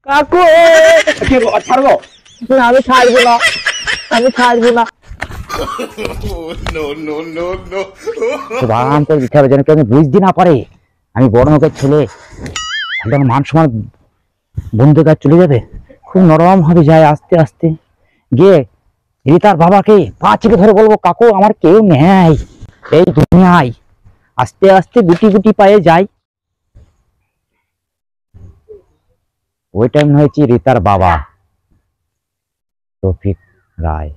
কাকু ছাড়বো আমি ছাড়বো না, আমি ছাড়বো না। বাগান করে দিতে হবে যেন কেউ বুঝতে না পারে আমি বড় মুখের ছেলে, তাহলে মান সমান বন্ধুর কাছে চলে যাবে। খুব নরম ভাবে যায় আস্তে আস্তে গিয়ে রিতার বাবাকে পা চেপে ধরে বলবো, কাকু আমার কেউ নেই এই দুনিয়ায়। আস্তে আস্তে গুটি গুটি পায়ে যাই। ওই টাইম হয়েছি রিতার বাবা তৌফিক রায়।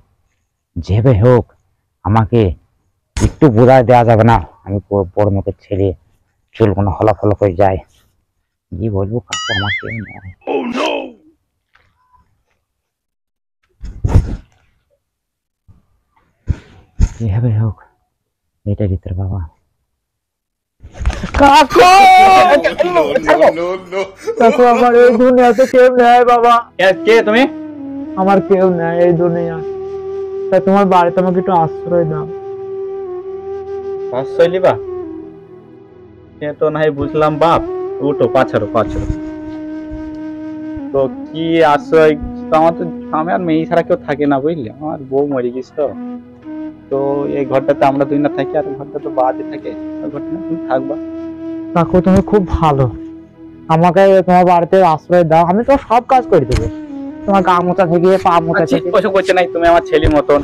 যেভাবে হোক আমাকে একটু বোঝায় দেওয়া যাবে না আমি বড় মুখের ছেলে, চুলগুলো হলাফল করে যায়। কি বলবো, কাকু আমার কেউ নেই। যেভাবে হোক এটা রিতার বাবা। কাকু কাকু আমার এই দুনিয়াতে কেউ নেই বাবা। কে তুমি? আমার কেউ নেই এই দুনিয়া, তাই তোমার বাড়িতে আমাকে একটু আশ্রয় দাও। আশ্রয় লিবা? সে তো নাই বুঝলাম বাপ, উঠো পাছাড়ো পাছাড়ো। তো কি আশ্রয়, আমার তো আমি আর মেয়ে ছাড়া কেউ থাকে না বুঝলি, আমার বউ মরে গেছে। তো এই ঘরটাতে আমরা দুই না থাকি, আর ঘরটা তো বাদে থাকে, ওই ঘরটা তুমি থাকবা। কাকু তুমি খুব ভালো, আমাকে তোমার বাড়িতে আশ্রয় দাও, আমি তো সব কাজ করে দেবো। তোমার গা মোছা থেকে পা মোছা থেকে। ওসব করছে নাই, তুমি আমার ছেলের মতন,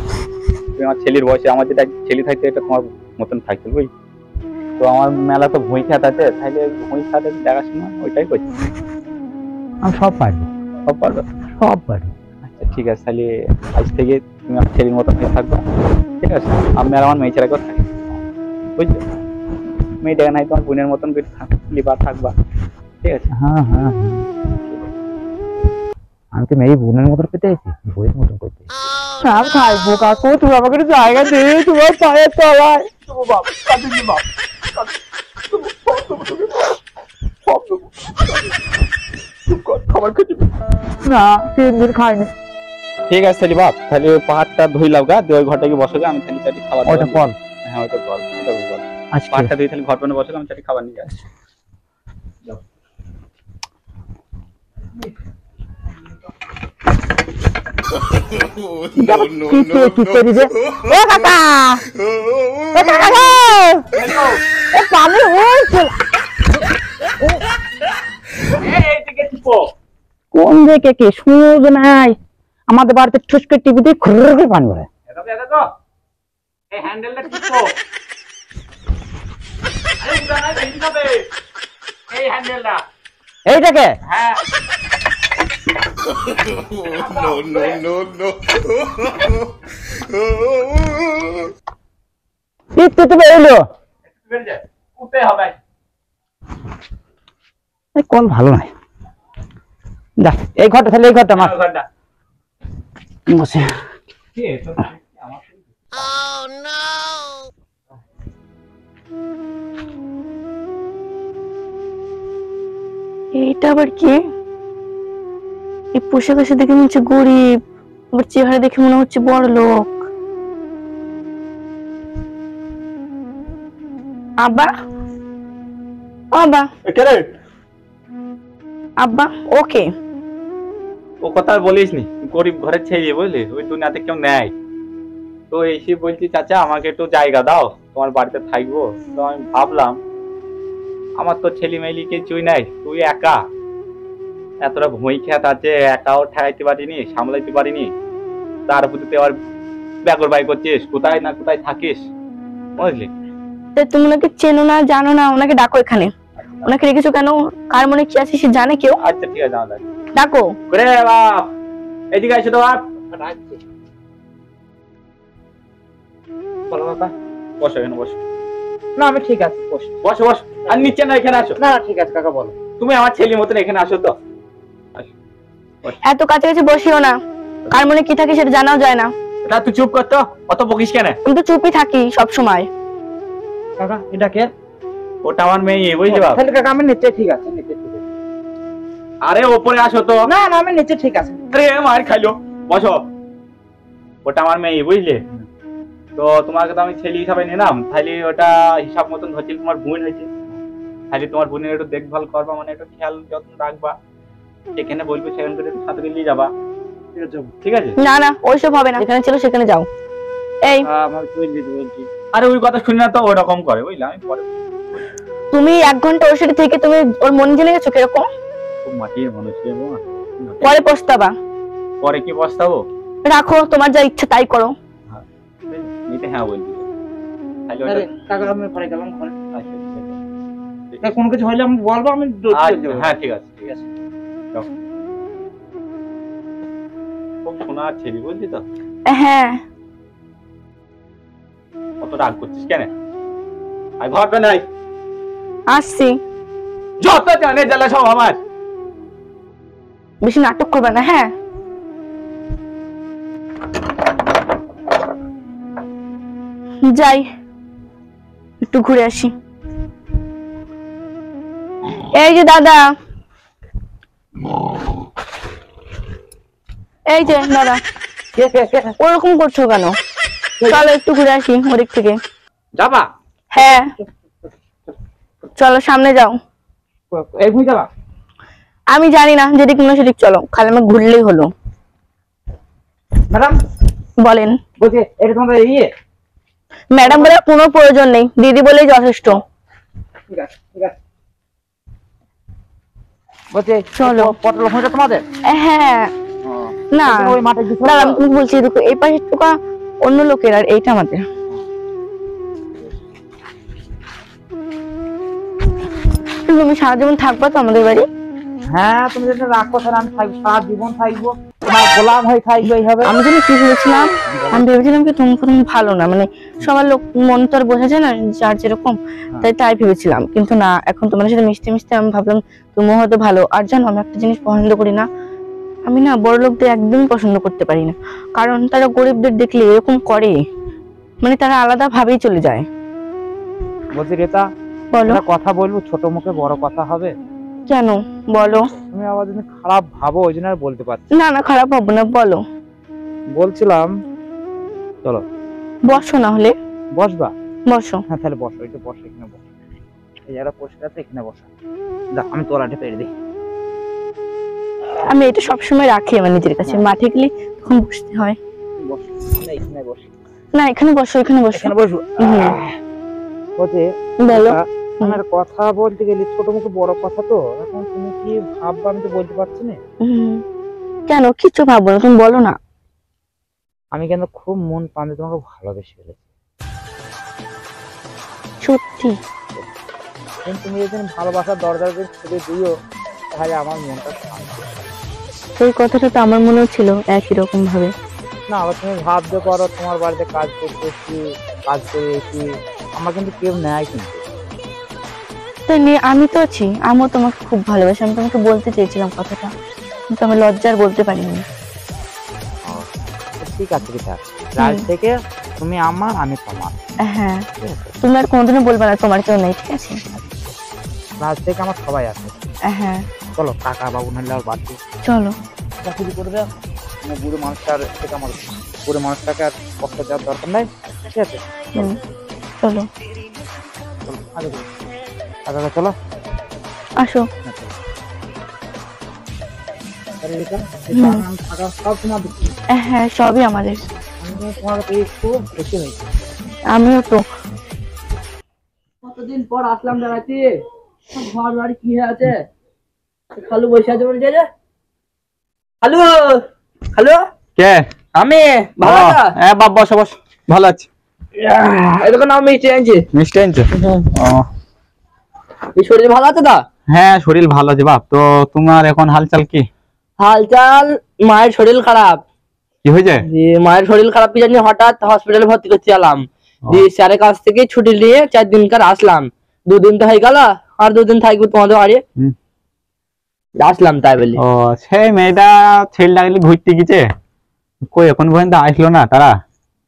তুমি আমার ছেলের বয়সে, আমার যেটা ছেলে থাকতে এটা তোমার মতন থাকতে বুঝলি। তো আমার মেলা তো ভুঁই খাত আছে, তাহলে ভুঁই খাতে দেখাশোনা ওইটাই করছি। আমি সব পারবো, সব পারবে? সব পারবো। আচ্ছা ঠিক আছে, তাহলে আজ থেকে তুমি আমার ছেলের মতন হয়ে থাকবা, ঠিক আছে? আমি আর আমার মেয়ে ছেলেকেও থাকি বুঝছো, মেয়েটা নাই তোমার বোনের মতন করে লিবা থাকবা, ঠিক আছে? হ্যাঁ হ্যাঁ হ্যাঁ, আমি তো মেয়ে বোনের মতন পেতে আছি, বইয়ের মতন করতে। আমি খাইবো কাকু, তুমি আমাকে একটু জায়গা দে তোমার পায়ের তলায়। না 3 দিন খাইনি। ঠিক আছে তাহলে বাপ, তাহলে ওই পাহাড়টা ধুই লাও দিয়ে ওই ঘরটা কি বসে আমি তাহলে চাটি খাবার ওটা দাবার বল। হ্যাঁ ওটা বল, ওটা বল। আজকে পাহাড়টা ধুই তাহলে ঘর পানে বসে আমি চাটি খাবার নিয়ে আসছি। কি করি রে? ও কাকা, ও কাকা গো! এ পানি হয়েছে। কোন দিকে কি সুযোগ নাই? আমাদের বাড়িতে ঠুস করে টিভিতে খুর করে পানি পড়ে। এই হ্যান্ডেলটা টিপো, আরে উড়া না ভেঙে যাবে এই হ্যান্ডেলটা। এইটাকে হ্যাঁ টিপতে টিপে এলো। বের যা, উঠতে হবে। এই কল ভালো নাই। যা এই ঘরটা, তাহলে এই ঘরটা আমার ঘরটা বসে। কি এটা আমার? এইটা আবার কি? এই পোশাক আশাক দেখে মনে হচ্ছে গরিব, আবার চেহারা দেখে মনে হচ্ছে বড় লোক। আব্বা, আব্বা, আব্বা ওকে। ও কথা আর বলিস নি, গরিব ঘরের ছেলে বুঝলি, ওই দুনিয়াতে কেউ নেয়। তো এসে বলছি চাচা আমাকে একটু জায়গা দাও, তোমার বাড়িতে থাকবো। তো আমি ভাবলাম আমার তো ছেলে মেয়ে কিছুই নাই, তুই একা, এতটা ভুঁই খেত আছে, একাও ঠেকাইতে পারিনি, সামলাইতে পারিনি, তার প্রতি তুই আবার ব্যাগর বাই করছিস, কোথায় না কোথায় থাকিস বুঝলি। তুমি ওনাকে চেনো না, জানো না, ওনাকে ডাকো এখানে। ওনাকে রেখেছো কেন? কার মনে কি আছে সে জানে কেউ? আচ্ছা ঠিক আছে, জানা ডাকো। করে বাপ এদিকে আসো তো বাপ। বলো বাবা, বসো এখানে বসো। না আমি ঠিক আছে, বসে। বসো বসো, আর নিচে না এখানে আসো। না ঠিক আছে কাকা, বলো। তুমি আমার ছেলের মতন এখানে আসো তো। এত কাছাকাছি বসিও না, কার মনে কি থাকে সেটা জানাও যায় না। তা তুই চুপ কর তো, অত বকিস কেন? আমি তো চুপই থাকি সব সময়। কাকা এটা কে? ওটা আমার মেয়ে বুঝলি বাপ। তাহলে কাকা আমি নিচে ঠিক আছে, নিচে ঠিক আছে। আরে ওপরে আসো তো। না না আমি নিচে ঠিক আছে। আরে মার খাইলো, বসো। ওটা আমার মেয়ে বুঝলে, তো তোমাকে তো আমি ছেলে হিসাবে নিলাম, তাহলে ওটা হিসাব মতন হচ্ছে তোমার বোন হয়েছে, তাহলে তোমার বোনের একটু দেখভাল করবা, মানে একটু খেয়াল যত্ন রাখবা। যেখানে বলবো সেখান থেকে সাথে নিয়ে যাবা, ঠিক আছে? না না ওইসব হবে না, যেখানে ছিল সেখানে যাও। এই আমার চলে যেতে বলছি। আরে ওই কথা শুনি না তো, ওরকম করে বুঝলে। আমি পরে তুমি 1 ঘন্টা ওর সাথে থেকে তুমি ওর মন জেনে গেছো কিরকম? খুব মাটির মানুষ রে বাবা। পরে পস্তাবা। পরে কি পস্তাবো? রাখো, তোমার যা ইচ্ছা তাই করো। নিতে হ্যাঁ বলবি তাহলে আরে ওটা কাকা আমি পরে গেলাম ঘরে। আচ্ছা, ঠিক আছে। তা কোনো কিছু হইলে আমি বলবো, আমি দৌড়ে চলে আচ্ছা, যাবো। হ্যাঁ ঠিক আছে, ঠিক আছে। যাও। খুব শোনার ছেলে বুঝলি তো। হ্যাঁ কত রাগ করছিস কেন? আর ঘরটা নাই, আসছি। যত জানে জ্বালা সব আমার। বেশি নাটক করবে না, হ্যাঁ? যাই একটু ঘুরে আসি। এই যে দাদা, এই যে দাদা, ওরকম করছো কেন? চলো একটু ঘুরে আসি ওদিক থেকে। যাবা? হ্যাঁ চলো সামনে যাও। এখনই যাবা? আমি জানি না, যেদিক মনে হয় সেদিক চলো, খালি আমার ঘুরলেই হলো। ম্যাডাম বলেন। বলছি এটা তোমাদের ইয়ে? ম্যাডাম বলে কোনো প্রয়োজন নেই, দিদি বলেই যথেষ্ট। ঠিক আছে, ঠিক আছে। বলছি চলো। পটল হয়েছে তোমাদের? হ্যাঁ না ওই মাঠে দিছো? দাদা আমি তোমাকে বলছি, দেখো এই পাশের টুকা অন্য লোকের আর এইটা আমাদের। তুমি সারা জীবন থাকবা তো আমাদের বাড়ি? হ্যাঁ, তুমি যদি রাগ করছো না, আমি থাকবো, সারা জীবন থাকবো, তোমার গোলাম হয়ে থাকবো এইভাবে। আমি জানি কি ভেবেছিলাম, আমি ভেবেছিলাম কি তুমি প্রথম ভালো না, মানে সবার লোক মন তো আর বোঝা যায় না, যার যেরকম, তাই ভেবেছিলাম। কিন্তু না, এখন তোমার সাথে মিশতে মিশতে আমি ভাবলাম তুমি হয়তো ভালো। আর জানো আমি একটা জিনিস পছন্দ করি না, আমি না বড় লোকদের একদমই পছন্দ করতে পারি না, কারণ তারা গরিবদের দেখলে এরকম করে, মানে তারা আলাদা ভাবেই চলে যায়। বলছি রেতা, বলো। একটা কথা বলবো, ছোট মুখে বড় কথা হবে। কেন বলো? তুমি আবার যদি খারাপ ভাবো ওই জন্য আর বলতে পারছি না না খারাপ হবো না, বলো। বলছিলাম চলো বসো না হলে। বসবা? বসো। হ্যাঁ তাহলে বসো, একটু বসো, এখানে বসো। এই যারা পরিষ্কার আছে এখানে বসো। দাও আমি তোলাটা পেরে দিই। আমি এটা সবসময় রাখি আমার নিজের কাছে, মাঠে গেলে তখন বসতে হয়। বসো, না এখানে বসো। না এখানে বসো, এখানে বসো। এখানে বসো। বলছি বলো। আমার কথা বলতে গেলে ছোট মুখে বড় কথা তো, এখন তুমি কি ভাববা আমি তো বলতে পারছি না। কেন কিচ্ছু ভাববো না, তুমি বলো না। আমি কিন্তু খুব মন প্রাণে তোমাকে ভালোবেসে ফেলেছি। সত্যি? কিন্তু তুমি যদি ভালোবাসার দরজাটা খুলে দিও তাহলে আমার মনটা শান্ত। সেই কথাটা তো আমার মনেও ছিল একই রকম ভাবে। না আবার তুমি ভাবতে পারো তোমার বাড়িতে কাজ করতেছি, কাজ করে এসি, আমার কিন্তু কেউ নেয় কিন্তু। তাই নিয়ে আমি তো আছি, আমিও তোমাকে খুব ভালোবাসি, আমি তোমাকে বলতে চেয়েছিলাম কথাটা, কিন্তু আমি লজ্জার বলতে পারিনি। ঠিক আছে রিতা, আজ থেকে তুমি আমার, আমি তোমার। হ্যাঁ তুমি আর কোনোদিনও বলবে না তোমার কেউ নেই, ঠিক আছে? আজ থেকে আমার সবাই আছে। হ্যাঁ চলো কাকা বাবু নাহলে আর বাড়তে চলো। চাকরি করে দেয়, আমার বুড়ো মানুষটার থেকে আমার বুড়ো মানুষটাকে আর কষ্ট দেওয়ার দরকার নাই, ঠিক আছে? চলো চলো আগে কাকা চলো আসো। সব তোমার হ্যাঁ সবই আমাদের। তোমার পেয়ে খুব খুশি হয়েছে। আমিও তো। কতদিন পর আসলাম বেড়াতে, ঘর বাড়ি কি আছে? খালু বসে আছে বলে যে খালু, খালু কে? আমি ভালো আছো? হ্যাঁ বাপ, বসো বসো, ভালো আছি। এই দেখো না আমি চেয়েছি। মিষ্টি আনছো? এই শরীর ভালো আছে তো? হ্যাঁ শরীর ভালো আছে বাপ। তো তোমার এখন হালচাল কি? হালচাল মায়ের শরীর খারাপ। কি হয়েছে? মায়ের শরীর খারাপ কি জানি, হঠাৎ হসপিটালে ভর্তি করতে এলাম, দিয়ে স্যারের কাছ থেকে ছুটি নিয়ে 4 দিনকার আসলাম। 2 দিন তো হয়ে গেল, আর 2 দিন থাকবো তোমাদের বাড়ি। আসলাম তাই বলি। ও সেই মেয়েটা ছেলে লাগলে ঘুরতে গেছে, কই এখন পর্যন্ত আসলো না তারা।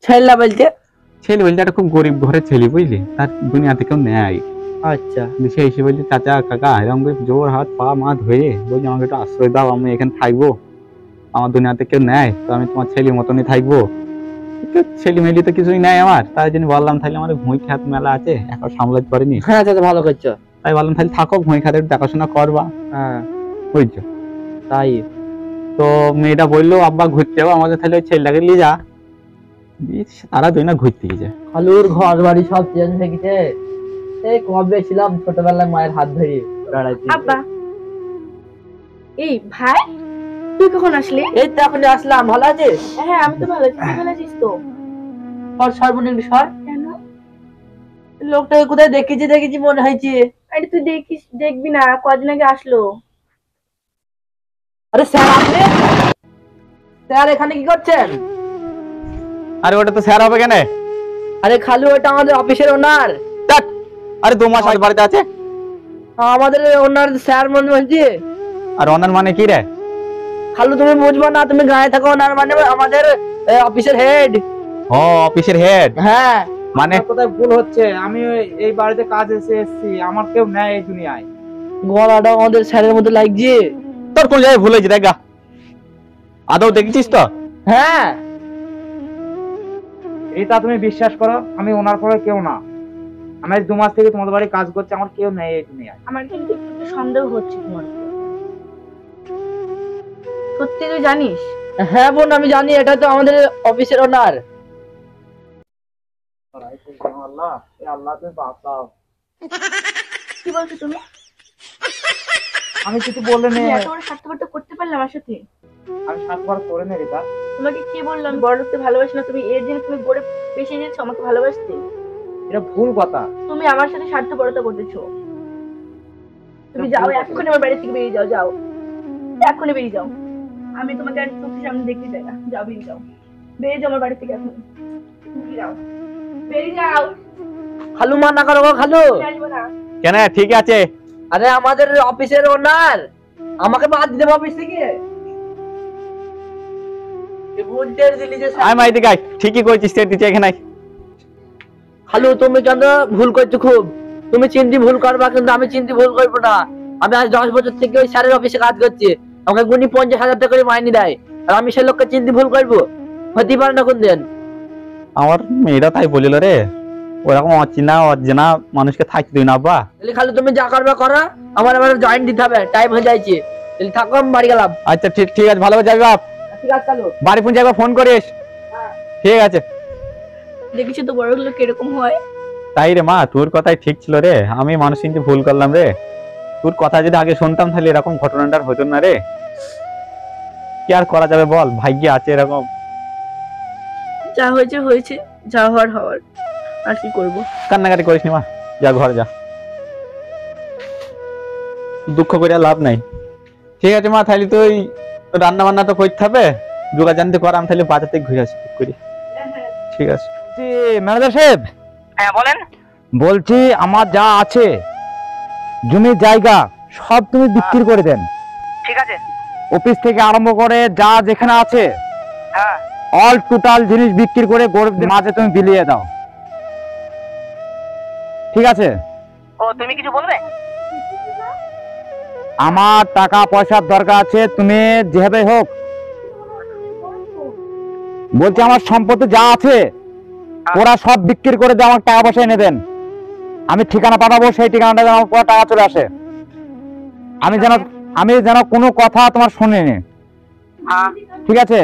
ছেলেরা বলতে? ছেলে বলতে একটা খুব গরিব ঘরের ছেলে বুঝলি, তার দুনিয়াতে কেউ নেয়। আচ্ছা সে এসে বলছে চাচা কাকা এরকম করে জোর হাত পা মা ধরে বলছি আমাকে একটু আশ্রয় দাও, আমি এখানে থাকবো, আমার দুনিয়াতে কেউ নেয়, তো আমি তোমার ছেলের মতনই থাকবো। ছেলে মেলি তো কিছুই নাই আমার, তাই জন্য বললাম তাহলে আমার ভুঁই খাত মেলা আছে, এখন সামলাতে পারিনি, হ্যাঁ চাচা ভালো করছো। তাই বললাম তাহলে থাকো ভুঁই খাতের দেখাশোনা করবা, হ্যাঁ বুঝছো? তাই তো মেয়েটা বললো আব্বা ঘুরতে যাবো আমাদের, তাহলে ওই ছেলেটাকে নিয়ে যা। তারা দুই না ঘুরতে গেছে। খালুর ঘর বাড়ি সব চেঞ্জ হয়ে গেছে। এই কবে ছিলাম ছোটবেলায় মায়ের হাত ধরে বেড়াইতে। আব্বা, এই ভাই তুই কখন আসলি? এই তো এখন আসলাম। ভালো আছিস? হ্যাঁ আমি তো ভালো আছি, তুই ভালো আছিস তো? সর সর্বনিম্ন সর। কেন? লোকটাকে কোথায় দেখেছি মনে হয়েছে। আরে তুই দেখবি না, কদিন আগে আসলো। আরে স্যার আপনি? স্যার এখানে কি করছেন? আরে ওটা তো স্যার হবে কেন? আরে খালু ওটা আমাদের অফিসের ওনার। আরে 2 মাস আগে বাড়িতে আছে। আমাদের ওনার স্যার মনে হচ্ছে। আর অনার মানে কি রে? খালু তুমি বুঝবো না, তুমি গায়ে থাকো। ওনার মানে আমাদের অফিসের হেড। ও অফিসের হেড। হ্যাঁ মানে কোথায় ভুল হচ্ছে, আমি এই বাড়িতে কাজ এসেছি, আমার কেউ নেই এই দুনিয়ায়। গলাটা আমাদের স্যারের মতো লাগছে। তোর কোন জায়গায় ভুল হয়েছে দেখ গা। আদৌ দেখেছিস তো? হ্যাঁ এটা তুমি বিশ্বাস করো, আমি ওনার পরে কেউ না। আমি 2 মাস থেকে তোমাদের বাড়ি কাজ করছি, আমার কেউ নেই এই দুনিয়ায়। আমার কিন্তু একটু সন্দেহ হচ্ছে তোমার উপর। সত্যি তুই জানিস? হ্যাঁ বোন আমি জানি, এটা তো আমাদের অফিসের ওনার। আল্লাহ, আল্লাহ তুমি বাঁচাও। কি বলছো তুমি? আমি কিছু বলে তুমি নেই, এত বড় স্বার্থপরতা করতে পারলে আমার সাথে? আমি 7 বার করে নেই রিতা। তোমাকে কি বললাম আমি বড় লোককে ভালোবাসি না? তুমি এর জন্য তুমি গড়ে পেশে নিয়েছো আমাকে ভালোবাসতে। এটা ভুল কথা। তুমি আমার সাথে স্বার্থপরতা করতেছো। তুমি যাও এক্ষুনি আমার বাড়ি থেকে বেরিয়ে যাও, যাও এক্ষুনি বেরিয়ে যাও। আমি তোমাকে আর চোখের সামনে দেখতে চাই না। যাও বেরিয়ে যাও, বেরিয়ে যাও আমার বাড়ি থেকে এখন। বেরিয়ে যাও, বেরিয়ে যাও। খালু মা না করো গো খালু। আমি আসবো না। কেন? ঠিক আছে। আরে আমাদের অফিসের ওনার, আমাকে বাদ দিতে অফিস থেকে। আয় মাইদি গাই, ঠিকই কইছিস, তুই দিতে এখানে আয়। খালু তুমি কেন ভুল করছো খুব। তুমি চিন্তি ভুল করবা, কিন্তু আমি চিন্তি ভুল করবো না। আমি আজ 10 বছর থেকে ওই স্যারের অফিসে কাজ করছি। আমাকে গুনি 50,000 টাকা করে মাইনে দেয়, আর আমি সেই লোককে চিন্তি ভুল করবো? হতে পারে না কোনদিন। আমার মেয়েরা তাই বলিল রে, ওরকম অচেনা মানুষকে থাকতে দিই না আব্বা। তাহলে খালু তুমি যা করবে করো, আমার আবার জয়েন দিতে হবে, টাইম হয়ে যাচ্ছে। তাহলে থাকো, আমি বাড়ি গেলাম। আচ্ছা ঠিক আছে, ভালোভাবে যাবি বাপ। ঠিক আছে খালু। বাড়ি ফোন যাবে, ফোন করিস। ঠিক আছে। দেখেছি তো বড় লোক এরকম হয়। তাই রে মা, তোর কথাই ঠিক ছিল রে, আমি মানুষ কিন্তু ভুল করলাম রে। তোর কথা যদি আগে শুনতাম তাহলে এরকম ঘটনাটা হতো না রে। কি আর করা যাবে বল, ভাগ্যে আছে এরকম। যা হয়েছে হয়েছে, যা হওয়ার হওয়ার, আর কি করবো। কান্নাকাটি করিস নি মা, যা ঘরে যা, দুঃখ করে আর লাভ নাই। ঠিক আছে মা, তাহলে তুই রান্না বান্না তো করতে হবে, যোগা জানতে কর, আমি তাহলে বাজার থেকে ঘুরে আসি করি। ঠিক আছে। ম্যানেজার সাহেব, হ্যাঁ বলেন। বলছি আমার যা আছে জমি জায়গা সব তুমি বিক্রি করে দেন। ঠিক আছে। অফিস থেকে আরম্ভ করে যা যেখানে আছে হ্যাঁ অল টোটাল জিনিস বিক্রি করে গরিবদের মাঝে তুমি বিলিয়ে দাও, ঠিক আছে? ও তুমি কিছু বলবে? আমার টাকা পয়সার দরকার আছে, তুমি যেভাবে হোক, বলছি আমার সম্পত্তি যা আছে ওরা সব বিক্রি করে দিয়ে আমার টাকা পয়সা এনে দেন। আমি ঠিকানা পাঠাবো, সেই ঠিকানাটা যেন আমার পুরো টাকা চলে আসে। আমি যেন কোনো কথা তোমার শুনিনি, ঠিক আছে?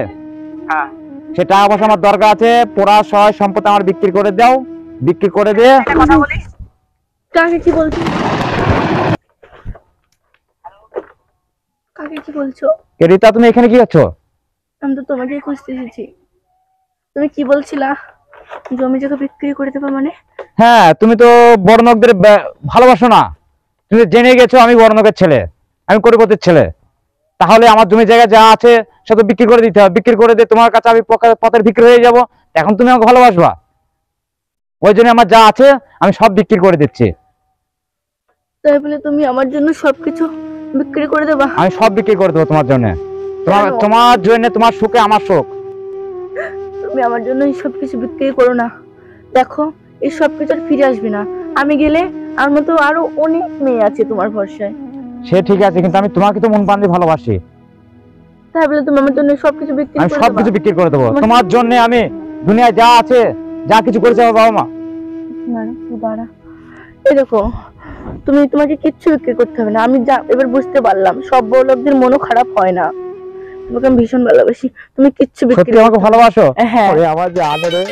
হ্যাঁ সে টাকা পয়সা আমার দরকার আছে, পুরা সহায় সম্পত্তি আমার বিক্রি করে দাও, বিক্রি করে দিয়ে। কথা বলি। কাকে কি বলছো? কাকে কি বলছো? রিতা তুমি এখানে কি করছো? আমি তো তোমাকেই খুঁজতে এসেছি। তুমি কি বলছিলা? জমি জায়গা বিক্রি করে দেবা মানে? হ্যাঁ, তুমি তো বড় লোকদের ভালোবাসো না, তুমি জেনে গেছো আমি বড় লোকের ছেলে, আমি কোটিপতির ছেলে, তাহলে আমার জমি জায়গা যা আছে সে তো বিক্রি করে দিতে হবে। বিক্রি করে দিয়ে তোমার কাছে আমি পথের বিক্রি হয়ে যাব, এখন তুমি আমাকে ভালোবাসবা, ওই জন্য আমার যা আছে আমি সব বিক্রি করে দিচ্ছি। তাই বলে তুমি আমার জন্য সবকিছু বিক্রি করে দেবা? আমি সব বিক্রি করে দেবো তোমার জন্য, কেন? তোমার জন্য, তোমার সুখে আমার সুখ। তুমি আমার জন্য এই সবকিছু বিক্রি করো না। দেখো এই সবকিছু আর ফিরে আসবে না। আমি গেলে আমার মতো আরো অনেক মেয়ে আছে তোমার ভরসায়। সে ঠিক আছে, কিন্তু আমি তোমাকে তো মন প্রাণ দিয়ে ভালোবাসি। তাই বলে তুমি আমার জন্য সবকিছু বিক্রি আমি করে সবকিছু দেবা? বিক্রি করে দেবো তোমার- তোমার জন্য। আমি দুনিয়ায় যা আছে, যা কিছু করেছে আমার বাবা মা। না তুই দাঁড়া। এই দেখো তোমাকে কিচ্ছু বিক্রি করতে হবে না। আমি যা এবার বুঝতে পারলাম সব বড় লোকদের মনও খারাপ হয় না। তোমাকে আমি ভীষণ ভালোবাসি, তুমি কিচ্ছু বিক্রি সত্যি আমাকে ভালোবাসো? হ্যাঁ ওরে আমার জান রে।